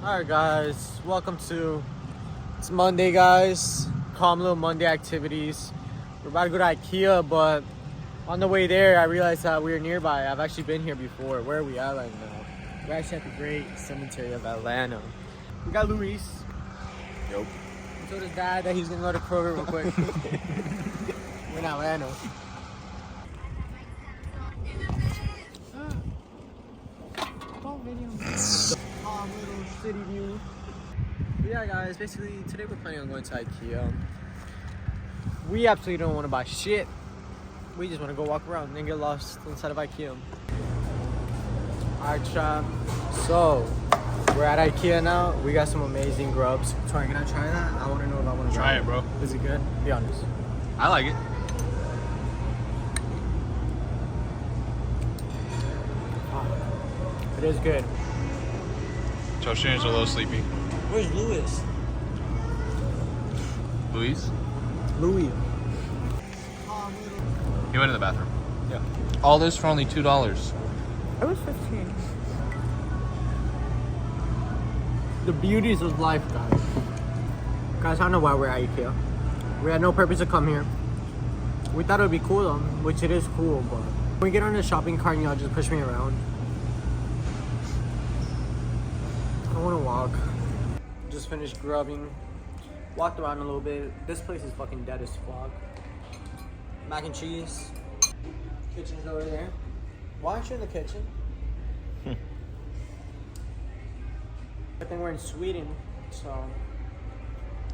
Alright guys, welcome to, it's Monday guys, calm little Monday activities. We're about to go to IKEA, but on the way there I realized that we were nearby. I've actually been here before. Where are we at right now? We're actually at the Great Cemetery of Atlanta. We got Luis. Nope. He told his dad that he's gonna go to Kroger real quick. We're in Atlanta. Calm little city view. But yeah guys, basically today we're planning on going to IKEA. We absolutely don't want to buy shit. We just want to go walk around and get lost inside of IKEA. Alright chat, so we're at IKEA now. We got some amazing grubs. Sorry, can I try that? I want to know if I want to Try it, bro. Is it good? Be honest. I like it. It is good. Joshua's a little sleepy. Where's Louis? Luis? Louis. He went in the bathroom. Yeah. All this for only $2. It was 15. The beauties of life, guys. Guys, I don't know why we're at IKEA. We had no purpose to come here. We thought it would be cool though, which it is cool, but when we get on the shopping cart and y'all just push me around. I want to walk. Just finished grubbing. Walked around a little bit. This place is fucking dead as fuck. Mac and cheese. Kitchen's over there. Why aren't you in the kitchen? I think we're in Sweden, so.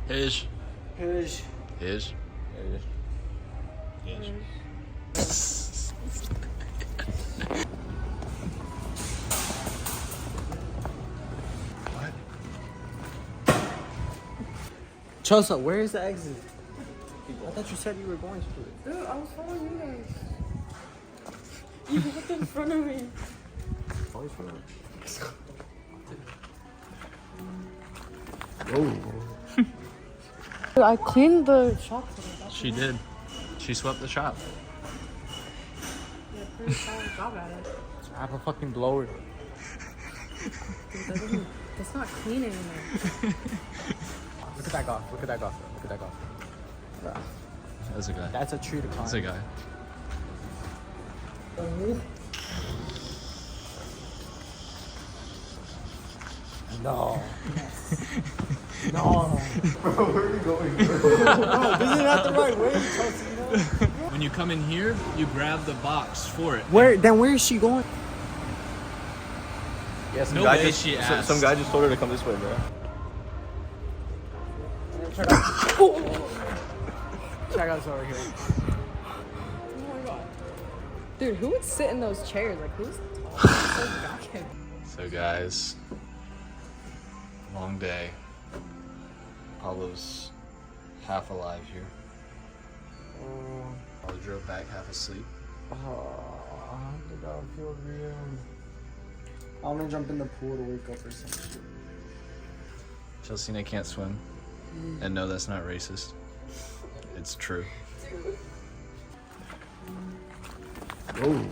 His. His. His. Chelsea, where is the exit? I thought you said you were going to it. Dude, I was following you guys. You walked in front of me. Always front of me. Dude, I cleaned the shop today. She did. She swept the shop. Yeah, pretty solid job at it. I have a fucking blower. Dude, that's not clean anymore. Look at that golf. Look at that golf. Look at that golf. Bruh. That's a guy. That's a tree to climb. That's a guy. No. No. Bro, where are you going? Bro, this is not the right way, Chelsea. You know? When you come in here, you grab the box for it. Where is she going? Yeah, some No guy way just, she asked. some guy just told her to come this way, bro. Check out this over here. Oh my god. Dude, who would sit in those chairs? Like, who's tall? So goddamn. So guys, long day. Paulo's half alive here. Paulo drove back half asleep. Oh, the dog feel real. I'm gonna jump in the pool to wake up or some shit. Chelsea can't swim. And no, that's not racist. It's true. Oh.